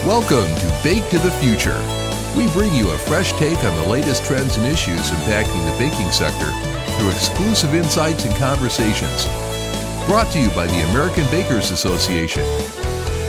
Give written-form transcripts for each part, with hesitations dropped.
Welcome to Bake to the Future. We bring you a fresh take on the latest trends and issues impacting the baking sector through exclusive insights and conversations. Brought to you by the American Bakers Association.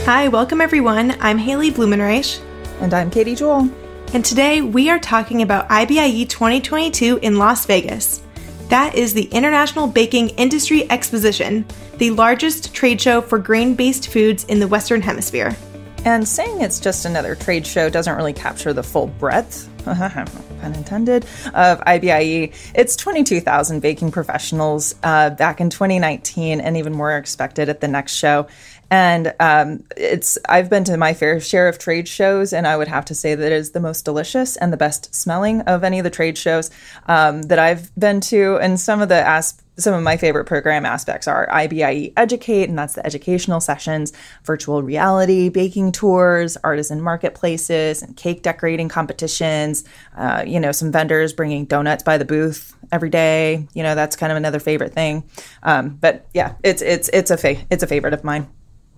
Hi, welcome everyone. I'm Haley Blumenreich. And I'm Katie Jewell. And today we are talking about IBIE 2022 in Las Vegas. That is the International Baking Industry Exposition, the largest trade show for grain-based foods in the Western Hemisphere. And saying it's just another trade show doesn't really capture the full breadth, pun intended, of IBIE. It's 22,000 baking professionals back in 2019, and even more are expected at the next show. And I've been to my fair share of trade shows, and I would have to say that it is the most delicious and the best smelling of any of the trade shows that I've been to. And some of my favorite program aspects are IBIE Educate, and that's the educational sessions, virtual reality, baking tours, artisan marketplaces, and cake decorating competitions. Some vendors bringing donuts by the booth every day. That's kind of another favorite thing. But yeah, it's a favorite of mine.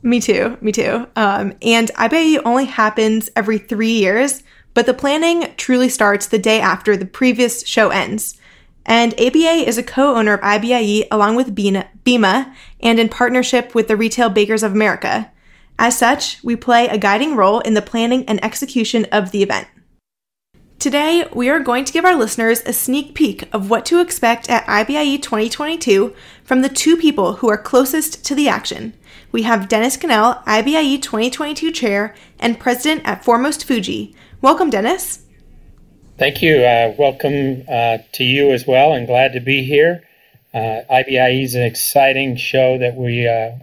Me too. And IBIE only happens every 3 years, but the planning truly starts the day after the previous show ends. And ABA is a co-owner of IBIE along with BIMA and in partnership with the Retail Bakers of America. As such, we play a guiding role in the planning and execution of the event. Today, we are going to give our listeners a sneak peek of what to expect at IBIE 2022 from the two people who are closest to the action. We have Dennis Cannell, IBIE 2022 Chair and President at Foremost Fuji. Welcome, Dennis. Thank you. Welcome to you as well, and glad to be here. IBIE is an exciting show that we are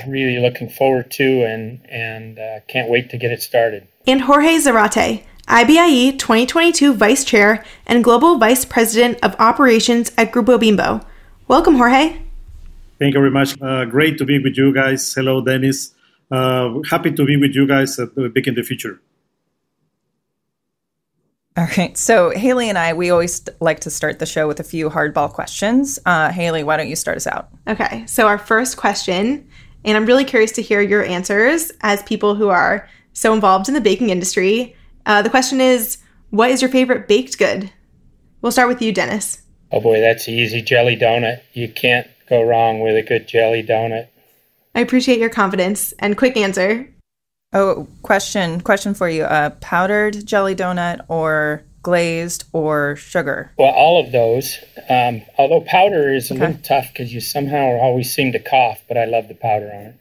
really looking forward to and can't wait to get it started. And Jorge Zarate, IBIE 2022 Vice Chair and Global Vice President of Operations at Grupo Bimbo. Welcome, Jorge. Thank you very much. Great to be with you guys. Hello, Dennis. Happy to be with you guys at Bake in the Future. All right. So Haley and we always like to start the show with a few hardball questions. Haley, why don't you start us out? Okay. So our first question, and I'm really curious to hear your answers as people who are so involved in the baking industry. The question is, what is your favorite baked good? We'll start with you, Dennis. Oh boy, that's easy. Jelly donut. You can't go wrong with a good jelly donut. I appreciate your confidence and quick answer. Oh, question for you. Powdered jelly donut or glazed or sugar? Well, all of those. Although powder is a little tough because you somehow always seem to cough, but I love the powder on it.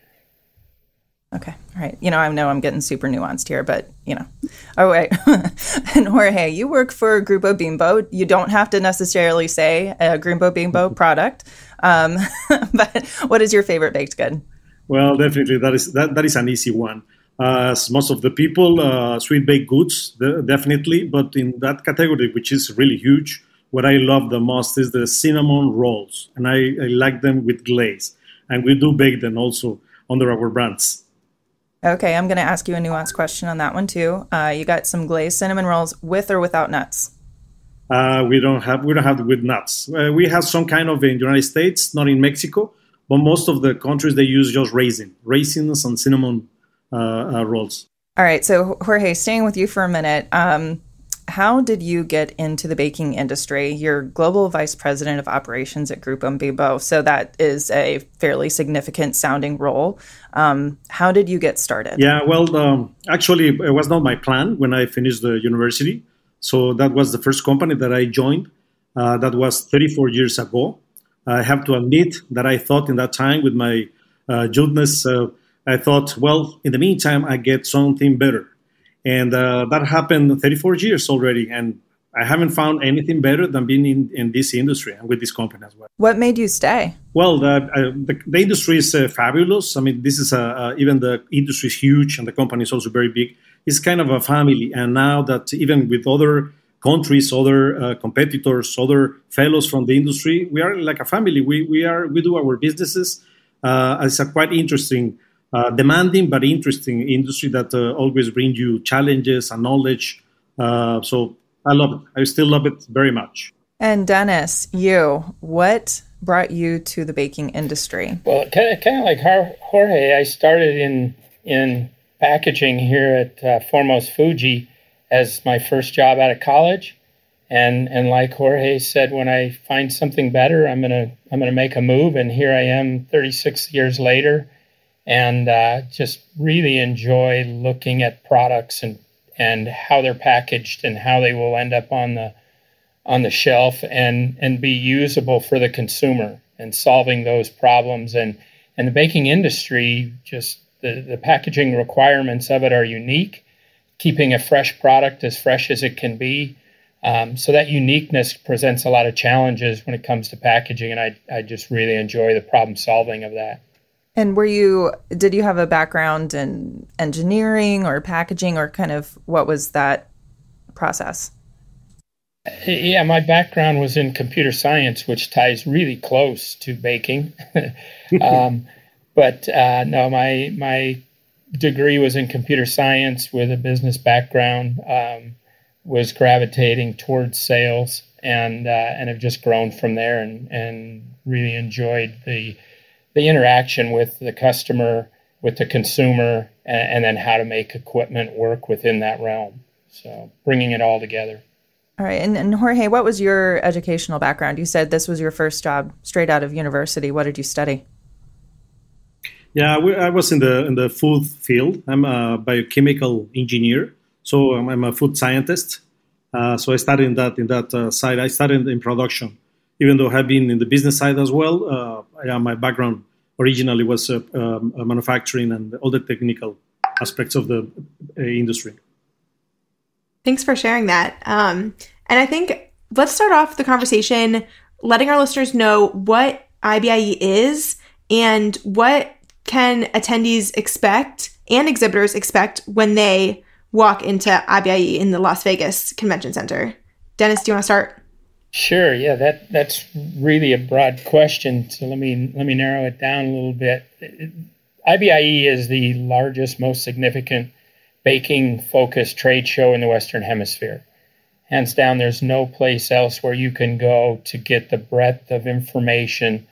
Okay. All right. I know I'm getting super nuanced here, but, Oh, wait. And Jorge, you work for Grupo Bimbo. You don't have to necessarily say a Grupo Bimbo product. But what is your favorite baked good? Well, definitely. That is an easy one. As most of the people, sweet baked goods, definitely. But in that category, which is really huge, what I love the most is the cinnamon rolls. And I like them with glaze. And we do bake them also under our brands. Okay, I'm going to ask you a nuanced question on that one too. You got some glazed cinnamon rolls with or without nuts? We don't have with nuts. We have some kind of in the United States, not in Mexico, but most of the countries they use just raisins and cinnamon rolls. All right, so Jorge, staying with you for a minute. How did you get into the baking industry? You're Global Vice President of Operations at Grupo Bimbo, so that is a fairly significant sounding role. How did you get started? Yeah, well, actually, it was not my plan when I finished the university. So that was the first company that I joined. That was 34 years ago. I have to admit that I thought in that time with my youthfulness, I thought, well, in the meantime, I get something better. And that happened 34 years already. And I haven't found anything better than being in this industry and with this company as well. What made you stay? Well, the industry is fabulous. I mean, this is even the industry is huge and the company is also very big. It's kind of a family. And now that even with other countries, other competitors, other fellows from the industry, we are like a family. We do our businesses. It's a quite interesting demanding but interesting industry that always brings you challenges and knowledge. So I love it. I still love it very much. And Dennis, what brought you to the baking industry? Well, kind of like Jorge, I started in packaging here at Foremost Fuji as my first job out of college. And like Jorge said, when I find something better, I'm gonna make a move. And here I am 36 years later, and just really enjoy looking at products and how they're packaged and how they will end up on the shelf and be usable for the consumer and solving those problems. And the baking industry, just the packaging requirements of it are unique, keeping a fresh product as fresh as it can be. So that uniqueness presents a lot of challenges when it comes to packaging, and I just really enjoy the problem solving of that. And did you have a background in engineering or packaging, or kind of what was that process? Yeah, my background was in computer science, which ties really close to baking. But no, my degree was in computer science with a business background. Was gravitating towards sales and have just grown from there and really enjoyed the interaction with the customer, with the consumer, and then how to make equipment work within that realm. So bringing it all together. All right. And Jorge, what was your educational background? You said this was your first job straight out of university. What did you study? Yeah, I was in the food field. I'm a biochemical engineer. So I'm a food scientist. So I started in that side. I started in production, even though I have been in the business side as well. My background originally was manufacturing and all the technical aspects of the industry. Thanks for sharing that. And I think let's start off the conversation letting our listeners know what IBIE is and what can attendees expect and exhibitors expect when they walk into IBIE in the Las Vegas Convention Center. Dennis, do you want to start? Sure. Yeah, that's really a broad question. So let me narrow it down a little bit. IBIE is the largest, most significant baking-focused trade show in the Western Hemisphere. Hands down, there's no place else where you can go to get the breadth of information,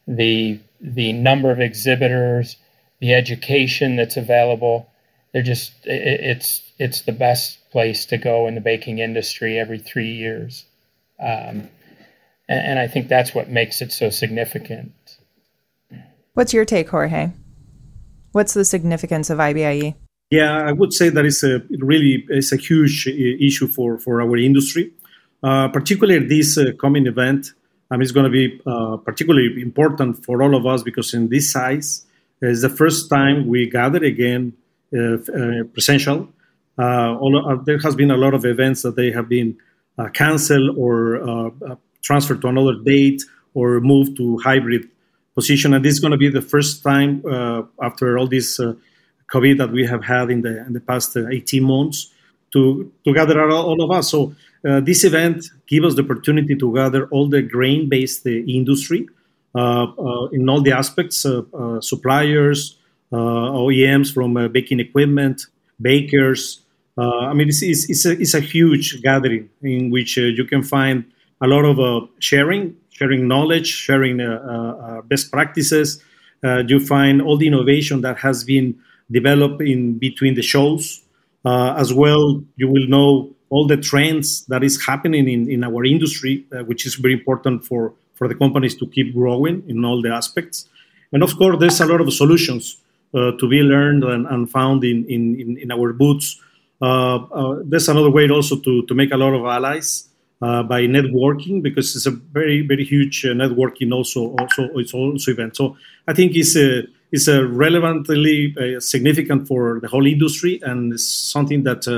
the number of exhibitors, the education that's available. They're just it's the best place to go in the baking industry every 3 years. And I think that's what makes it so significant. What's your take, Jorge? What's the significance of IBIE? Yeah, I would say that it's a huge issue for our industry, particularly this coming event. It's going to be particularly important for all of us because in this size, it's the first time we gather again presential. There has been a lot of events that they have been canceled or transferred to another date or moved to hybrid position. And this is going to be the first time after all this COVID that we have had in the past 18 months to gather all of us. So this event gives us the opportunity to gather all the grain-based industry in all the aspects, suppliers, OEMs from baking equipment, bakers. It's a huge gathering in which you can find a lot of sharing knowledge, sharing best practices. You find all the innovation that has been developed in between the shows. As well, you will know all the trends that is happening in our industry, which is very important for the companies to keep growing in all the aspects. And of course, there's a lot of solutions to be learned and found in our booths. There's another way also to make a lot of allies by networking, because it's a very, very huge networking it's also event. So I think it's relevantly significant for the whole industry, and it's something that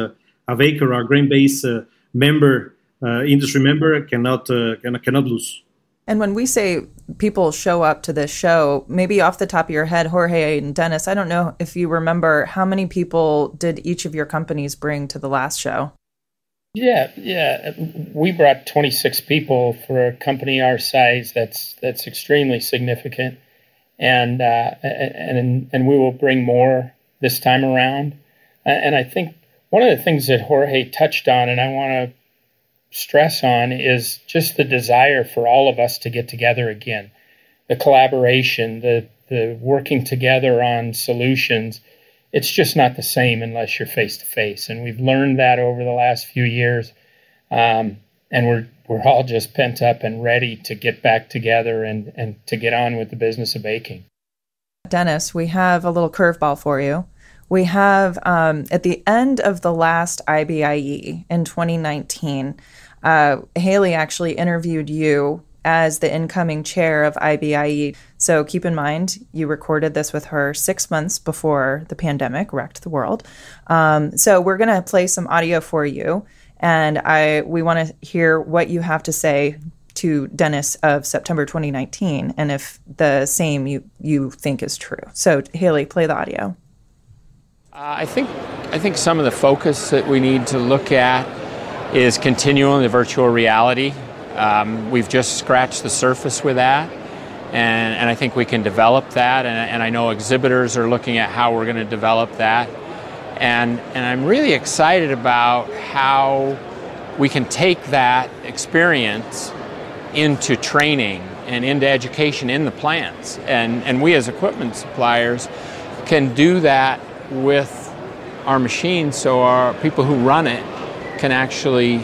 a baker or a grain-based industry member cannot lose. And when we say people show up to this show, maybe off the top of your head, Jorge and Dennis, I don't know if you remember, how many people did each of your companies bring to the last show? Yeah. We brought 26 people for a company our size. That's extremely significant, and we will bring more this time around. And I think one of the things that Jorge touched on, and I want to stress on, is just the desire for all of us to get together again, the collaboration, the working together on solutions. it's just not the same unless you're face to face. And we've learned that over the last few years. And we're all just pent up and ready to get back together and to get on with the business of baking. Dennis, we have a little curveball for you. We have, at the end of the last IBIE in 2019, Haley actually interviewed you as the incoming chair of IBIE. So keep in mind, you recorded this with her 6 months before the pandemic wrecked the world. So we're going to play some audio for you, and we want to hear what you have to say to Dennis of September 2019, and if the same you think is true. So Haley, play the audio. I think some of the focus that we need to look at is continuing the virtual reality. We've just scratched the surface with that, and I think we can develop that, and I know exhibitors are looking at how we're going to develop that, and I'm really excited about how we can take that experience into training and into education in the plants, and we as equipment suppliers can do that with our machines, so our people who run it can actually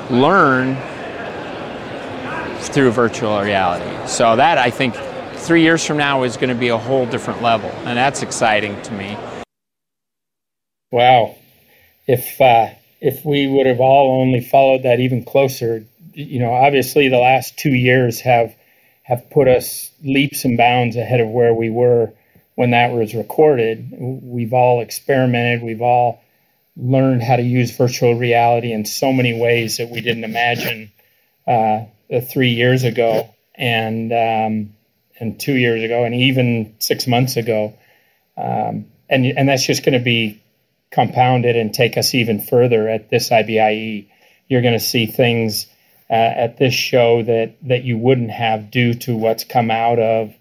learn through virtual reality. So that, I think, 3 years from now is going to be a whole different level, and that's exciting to me. Wow. If we would have all only followed that even closer, obviously the last 2 years have put us leaps and bounds ahead of where we were when that was recorded. We've all experimented. We've all learned how to use virtual reality in so many ways that we didn't imagine 3 years ago, and 2 years ago, and even 6 months ago. And that's just going to be compounded and take us even further at this IBIE. You're going to see things at this show that you wouldn't have due to what's come out of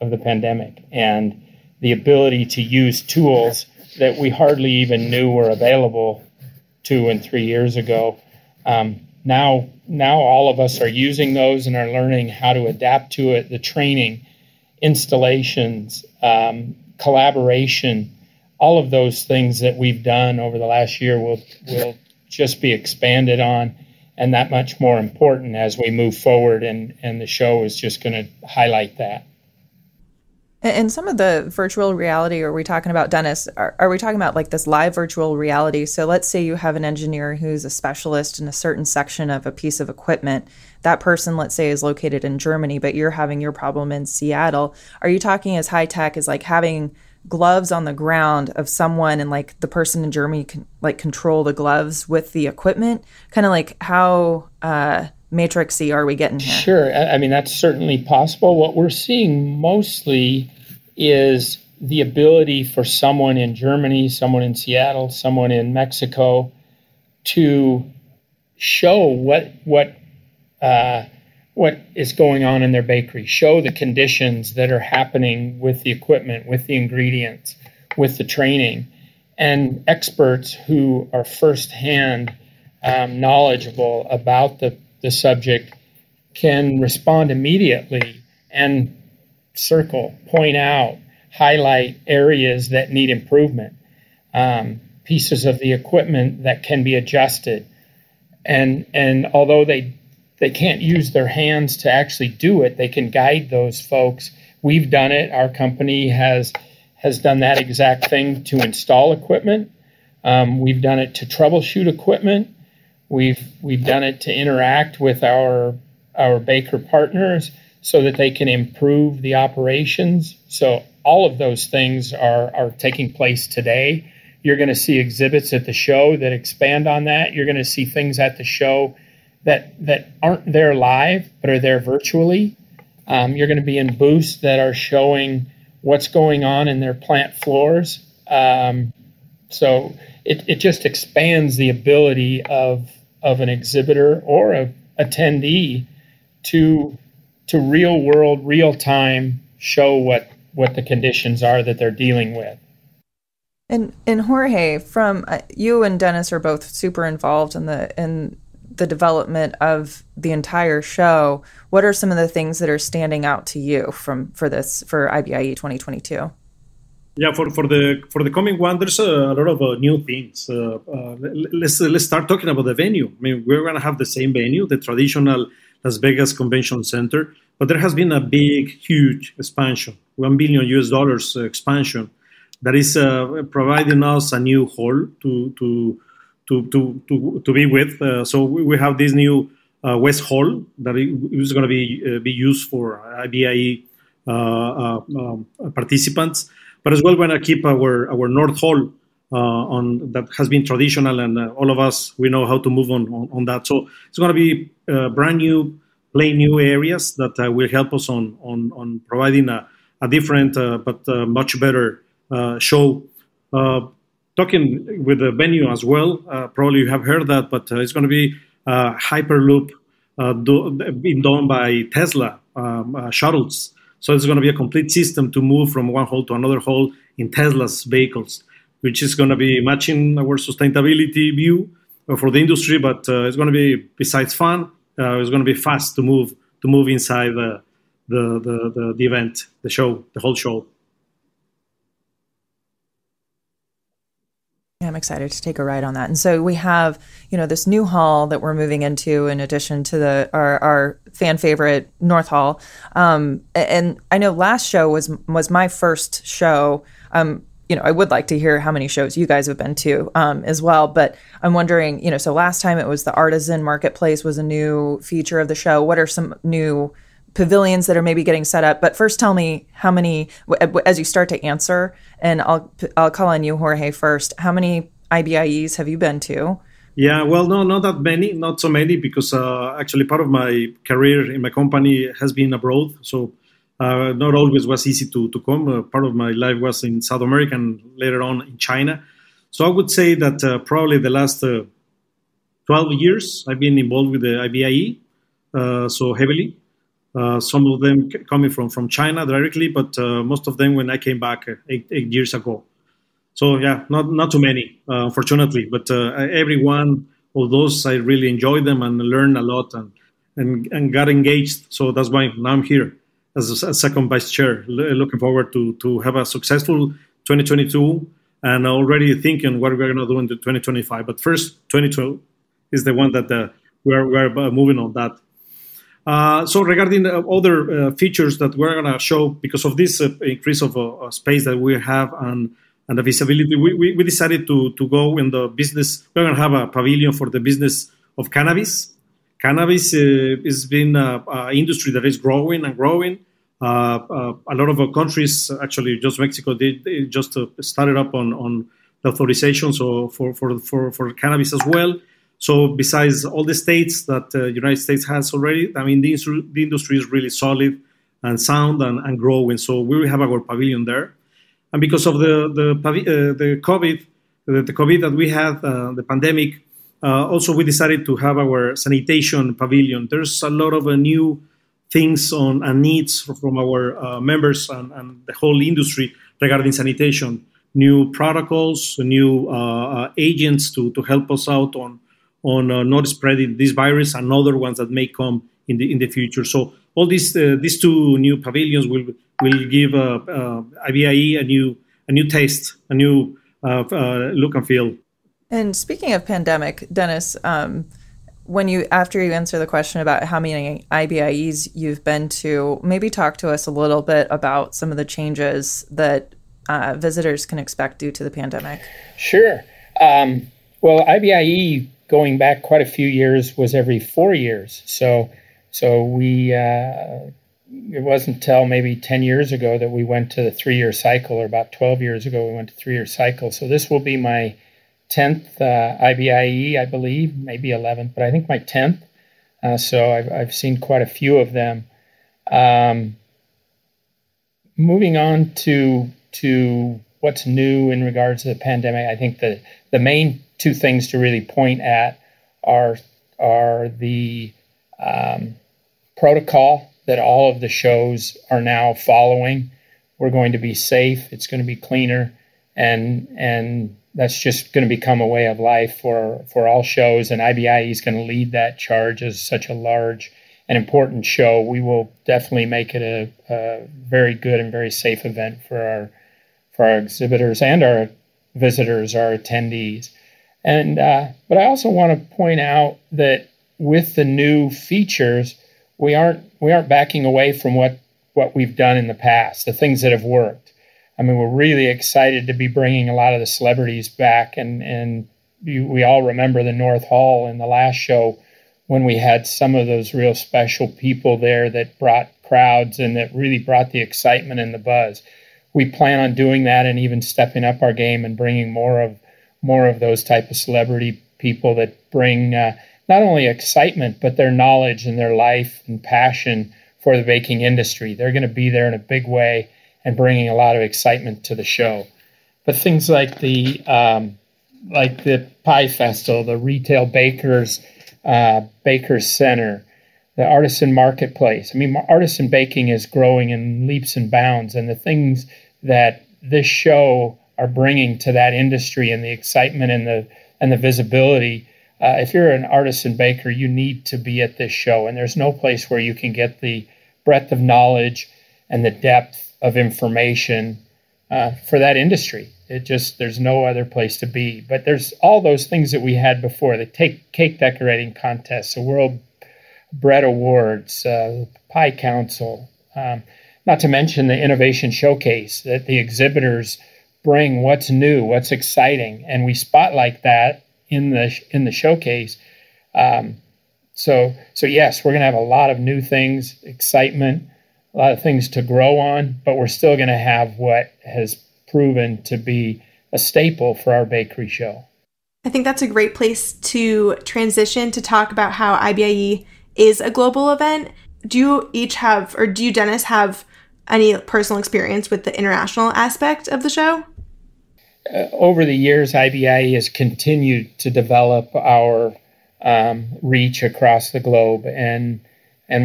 the pandemic, and the ability to use tools that we hardly even knew were available 2 and 3 years ago. Now all of us are using those and are learning how to adapt to it. The training, installations, collaboration, all of those things that we've done over the last year will just be expanded on, and that much more important as we move forward, and the show is just going to highlight that. And some of the virtual reality, are we talking about, Dennis, are we talking about like this live virtual reality? So let's say you have an engineer who's a specialist in a certain section of a piece of equipment. That person, let's say, is located in Germany, but you're having your problem in Seattle. Are you talking as high tech as like having gloves on the ground of someone, and like the person in Germany can like control the gloves with the equipment? Kind of like how matrixy are we getting here? Sure. I mean, that's certainly possible. What we're seeing mostly is the ability for someone in Germany, someone in Seattle, someone in Mexico to show what is going on in their bakery, show the conditions that are happening with the equipment, with the ingredients, with the training, and experts who are firsthand knowledgeable about the subject can respond immediately and point out, highlight areas that need improvement, pieces of the equipment that can be adjusted. And although they can't use their hands to actually do it, they can guide those folks. We've done it. Our company has done that exact thing to install equipment. We've done it to troubleshoot equipment. We've done it to interact with our baker partners so that they can improve the operations. So all of those things are taking place today. You're going to see exhibits at the show that expand on that. You're going to see things at the show that aren't there live, but are there virtually. You're going to be in booths that are showing what's going on in their plant floors. So it just expands the ability of an exhibitor or an attendee to real world, real time show what the conditions are that they're dealing with. And Jorge, from you and Dennis are both super involved in the development of the entire show. What are some of the things that are standing out to you for IBIE 2022? Yeah, for the coming one, there's a lot of new things. Let's start talking about the venue. I mean, we're going to have the same venue, the traditional Las Vegas Convention Center, but there has been a big, huge expansion, $1 billion expansion, that is providing us a new hall to be with. So we have this new West Hall that is going to be used for IBIE participants. But as well, we're going to keep our North Hall on that has been traditional, and all of us, we know how to move on that. So it's going to be brand new, plain new areas that will help us on providing a different but much better show. Talking with the venue as well, probably you have heard that, but it's going to be Hyperloop being done by Tesla shuttles. So it's going to be a complete system to move from one hall to another hall in Tesla's vehicles, which is going to be matching our sustainability view for the industry. But it's going to be, besides fun, it's going to be fast to move inside the event, the show, the whole show. I'm excited to take a ride on that. And so we have, this new hall that we're moving into, in addition to our fan favorite North Hall. And I know last show was my first show. I would like to hear how many shows you guys have been to as well. But I'm wondering, so last time it was the Artisan Marketplace was a new feature of the show. What are some new pavilions that are maybe getting set up? But first, tell me how many, as you start to answer, and I'll call on you, Jorge, first. How many IBIEs have you been to? Yeah, well, no, not that many, not so many, because actually part of my career in my company has been abroad. So not always was easy to come. Part of my life was in South America and later on in China. So I would say that probably the last 12 years I've been involved with the IBIE so heavily. Some of them coming from China directly, but most of them when I came back 8 years ago. So yeah, not too many, unfortunately, but every one of those I really enjoyed them and learned a lot and got engaged. So that's why now I'm here as a second vice chair, looking forward to have a successful 2022 and already thinking what we're going to do in 2025. But first, 2022 is the one that we're moving on that. So regarding the other features that we're going to show, because of this increase of space that we have and the visibility, we decided to go in the business. We're going to have a pavilion for the business of cannabis. Cannabis has been an industry that is growing and growing. A lot of countries, actually just Mexico, they just started up on the authorization so for cannabis as well. So besides all the states that the United States has already, I mean, the industry is really solid and sound and growing. So we will have our pavilion there. And because of the COVID that we had, the pandemic, also we decided to have our sanitation pavilion. There's a lot of new things and needs from our members and the whole industry regarding sanitation. New protocols, new agents to help us out on not spreading this virus and other ones that may come in the future. So all these two new pavilions will give IBIE a new taste, a new look and feel. And speaking of pandemic, Dennis, after you answer the question about how many IBIEs you've been to, maybe talk to us a little bit about some of the changes that visitors can expect due to the pandemic. Sure. Well, IBIE going back quite a few years was every 4 years. So we it wasn't until maybe 10 years ago that we went to the 3-year cycle, or about 12 years ago we went to 3-year cycle. So this will be my 10th IBIE, I believe, maybe 11th, but I think my 10th. So I've seen quite a few of them. Moving on to what's new in regards to the pandemic, I think the main two things to really point at are the protocol that all of the shows are now following. We're going to be safe. It's going to be cleaner, and that's just going to become a way of life for all shows. And IBIE is going to lead that charge as such a large and important show. We will definitely make it a very good and very safe event for our exhibitors and our visitors, our attendees. And but I also want to point out that with the new features, we aren't backing away from what we've done in the past, the things that have worked. I mean, we're really excited to be bringing a lot of the celebrities back, and we all remember the North Hall in the last show when we had some of those real special people there that brought crowds and that really brought the excitement and the buzz. We plan on doing that and even stepping up our game and bringing more of those type of celebrity people that bring not only excitement, but their knowledge and their life and passion for the baking industry. They're going to be there in a big way and bringing a lot of excitement to the show. But things like the Pie Festival, the Retail Bakers Center, the Artisan Marketplace. I mean, artisan baking is growing in leaps and bounds, and the things that this show are bringing to that industry and the excitement and the visibility. If you're an artisan baker, you need to be at this show, and there's no place where you can get the breadth of knowledge and the depth of information for that industry. There's no other place to be. But there's all those things that we had before, the cake decorating contests, the World Bread Awards, Pie Council, not to mention the Innovation Showcase, that the exhibitors bring what's new, what's exciting, and we spotlight that in the showcase. So yes, we're going to have a lot of new things, excitement, a lot of things to grow on, but we're still going to have what has proven to be a staple for our bakery show. I think that's a great place to transition to talk about how IBIE is a global event. Do you each have, or do you, Dennis, have any personal experience with the international aspect of the show? Over the years, IBIE has continued to develop our reach across the globe, and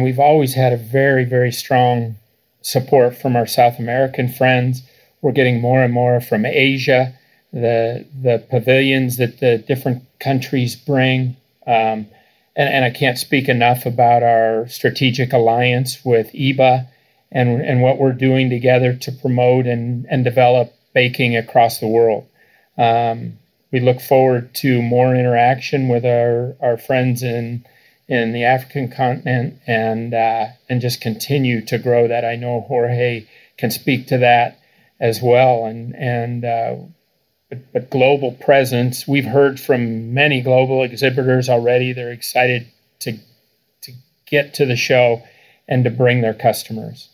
we've always had a very, very strong support from our South American friends. We're getting more and more from Asia, the pavilions that the different countries bring. And I can't speak enough about our strategic alliance with IBIE and what we're doing together to promote and develop baking across the world. We look forward to more interaction with our friends in the African continent and just continue to grow that. I know Jorge can speak to that as well. But global presence, we've heard from many global exhibitors already. They're excited to get to the show and to bring their customers.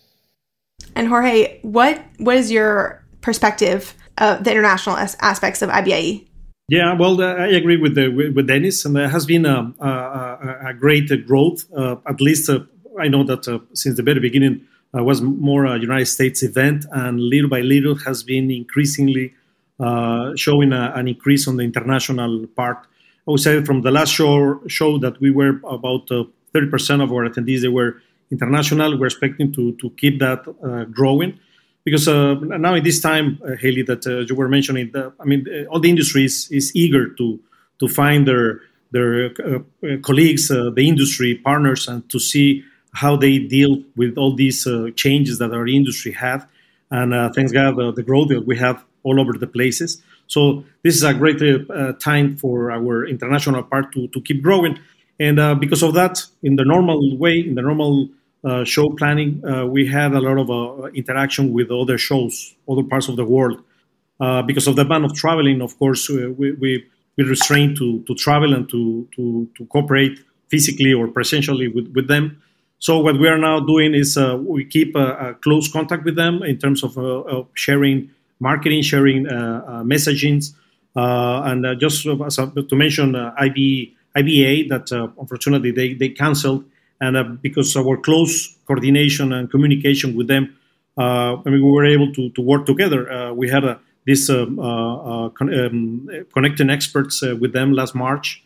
And Jorge, what is your perspective of the international aspects of IBIE? Yeah, well, I agree with Dennis, and there has been a great growth. At least I know that since the very beginning was more a United States event, and little by little has been increasingly showing an increase on the international part. I would say from the last show that we were about 30% of our attendees, they were international. We're expecting to keep that growing. Because now in this time, Haley, that you were mentioning, all the industry is eager to find their colleagues, the industry partners, and to see how they deal with all these changes that our industry have. And thanks God, the growth that we have all over the places. So this is a great time for our international part to keep growing. And because of that, in the normal way, in the normal show planning, we had a lot of interaction with other shows, other parts of the world. Because of the ban of traveling, of course, we restrained to travel and to cooperate physically or presentially with them. So what we are now doing is we keep a close contact with them in terms of sharing marketing, sharing messagings, and just to mention IBIE that unfortunately they canceled. And because of our close coordination and communication with them, we were able to work together. We had this connecting experts with them last March,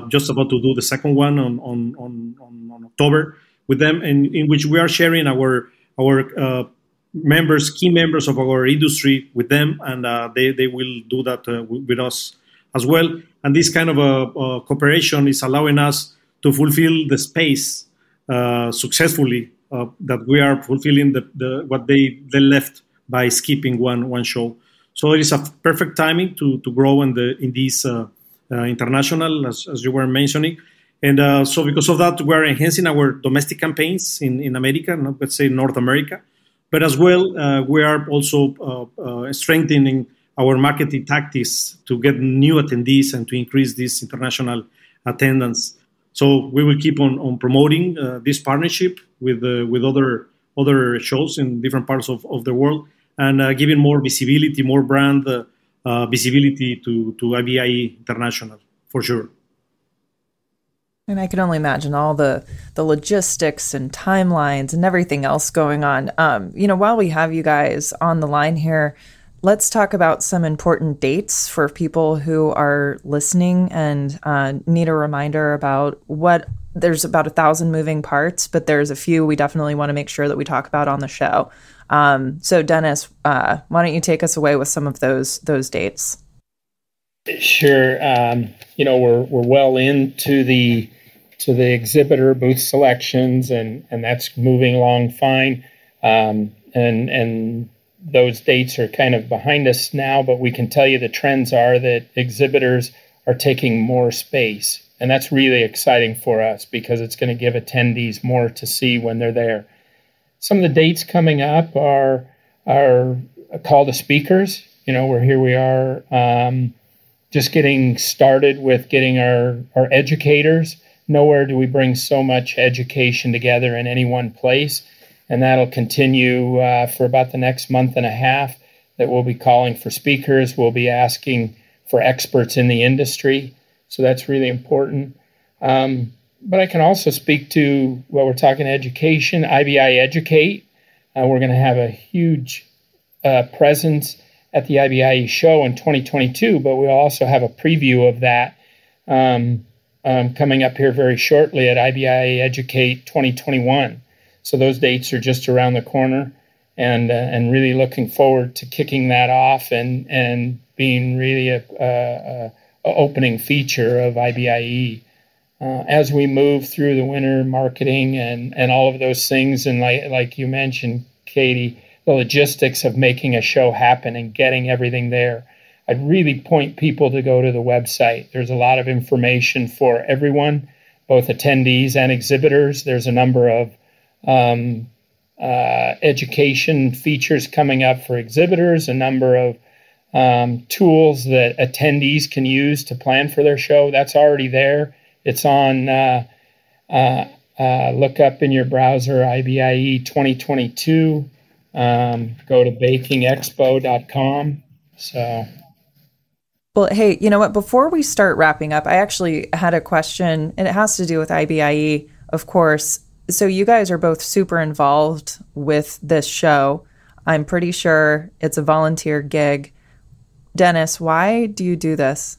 just about to do the second one on October with them, and in which we are sharing our members, key members of our industry with them, and they will do that with us as well. And this kind of cooperation is allowing us to fulfill the space successfully that we are fulfilling what they left by skipping one show. So it is a perfect timing to grow in these international, as you were mentioning. And so because of that, we're enhancing our domestic campaigns in America, let's say North America. But as well, we are also strengthening our marketing tactics to get new attendees and to increase this international attendance. So we will keep on promoting this partnership with other shows in different parts of the world, and giving more visibility, more brand visibility to IBIE International, for sure. And I can only imagine all the logistics and timelines and everything else going on. While we have you guys on the line here, let's talk about some important dates for people who are listening and need a reminder about there's about 1,000 moving parts, but there's a few we definitely want to make sure that we talk about on the show. So Dennis, why don't you take us away with some of those dates? Sure. We're well into the exhibitor booth selections, and that's moving along fine. And those dates are kind of behind us now, but we can tell you the trends are that exhibitors are taking more space. And that's really exciting for us because it's going to give attendees more to see when they're there. Some of the dates coming up are a call to speakers. Here we are just getting started with getting our educators. Nowhere do we bring so much education together in any one place. And that'll continue for about the next month and a half, that we'll be calling for speakers. We'll be asking for experts in the industry. So that's really important. But I can also speak to, we're talking education, IBIE Educate. We're going to have a huge presence at the IBIE show in 2022, but we'll also have a preview of that coming up here very shortly at IBIE Educate 2021. So those dates are just around the corner, and really looking forward to kicking that off and being really a opening feature of IBIE as we move through the winter marketing and all of those things. And like you mentioned, Katie, the logistics of making a show happen and getting everything there. I'd really point people to go to the website. There's a lot of information for everyone, both attendees and exhibitors. There's a number of education features coming up for exhibitors, a number of tools that attendees can use to plan for their show. That's already there. It's on, look up in your browser, IBIE 2022, go to bakingexpo.com. So. Well, hey, you know what? Before we start wrapping up, I actually had a question, and it has to do with IBIE, of course. So you guys are both super involved with this show. I'm pretty sure it's a volunteer gig. Dennis, why do you do this?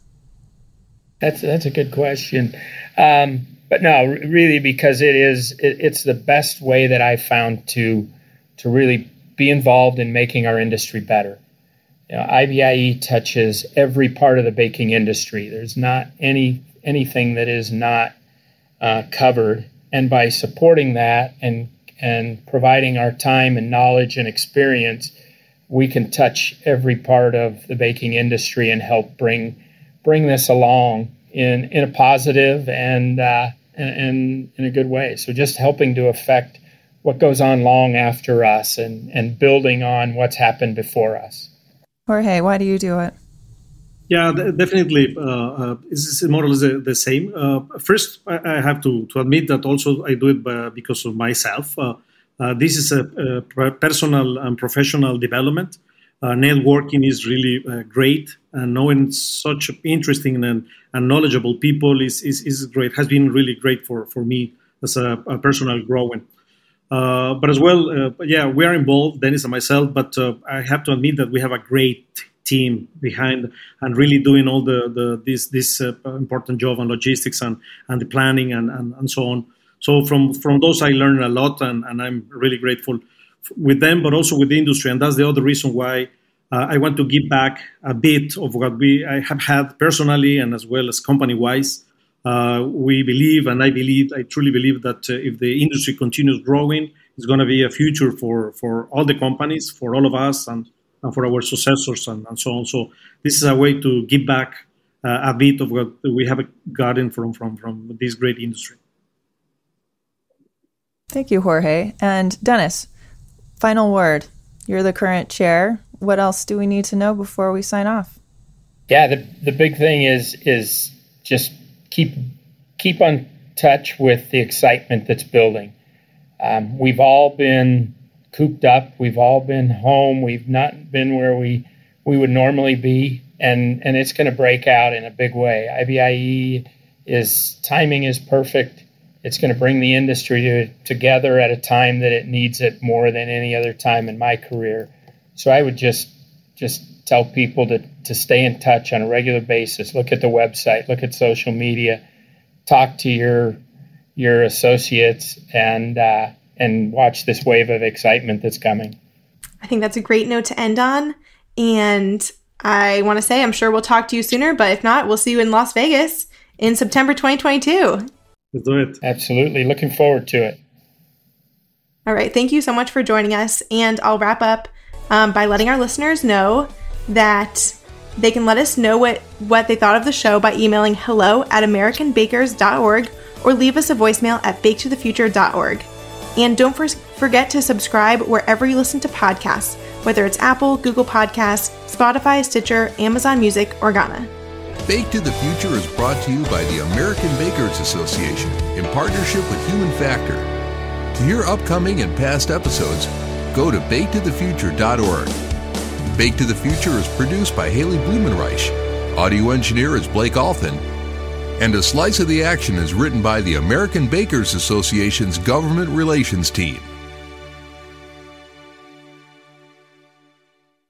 That's a good question. But no, really, because it's the best way that I found to really be involved in making our industry better. IBIE touches every part of the baking industry. There's not anything that is not covered. And by supporting that and providing our time and knowledge and experience, we can touch every part of the baking industry and help bring this along in a positive and in a good way. So just helping to affect what goes on long after us and building on what's happened before us. Jorge, why do you do it? Yeah, definitely. It's more or less the same. First, I have to admit that also I do it because of myself. This is a personal and professional development. Networking is really great, and knowing such interesting and knowledgeable people is great. Has been really great for me as a personal growing. But as well, we are involved, Dennis and myself. But I have to admit that we have a great team behind and really doing all this important job on logistics and the planning and so on. So from those I learned a lot, and I'm really grateful with them, but also with the industry. And that's the other reason why I want to give back a bit of what I have had personally and as well as company-wise. We believe, and I truly believe that if the industry continues growing, it's going to be a future for all the companies, for all of us, and for our successors and so on. So this is a way to give back a bit of what we have gotten from this great industry. Thank you, Jorge. And Dennis, final word. You're the current chair. What else do we need to know before we sign off? Yeah, the big thing is just keep on touch with the excitement that's building. We've all been cooped up. We've all been home. We've not been where we would normally be, and it's going to break out in a big way. IBIE timing is perfect. It's going to bring the industry together at a time that it needs it more than any other time in my career. So I would just tell people to stay in touch on a regular basis. Look at the website, look at social media, talk to your associates, and watch this wave of excitement that's coming. I think that's a great note to end on. And I want to say, I'm sure we'll talk to you sooner, but if not, we'll see you in Las Vegas in September 2022. Let's do it. Absolutely. Looking forward to it. All right. Thank you so much for joining us. And I'll wrap up by letting our listeners know that they can let us know what they thought of the show by emailing hello@americanbakers.org or leave us a voicemail at baketothefuture.org. And don't forget to subscribe wherever you listen to podcasts, whether it's Apple, Google Podcasts, Spotify, Stitcher, Amazon Music, or Ghana. Bake to the Future is brought to you by the American Bakers Association in partnership with Human Factor. To hear upcoming and past episodes, go to baketothefuture.org. Bake to the Future is produced by Haley Blumenreich. Audio engineer is Blake Alton. And A Slice of the Action is written by the American Bakers Association's Government Relations team.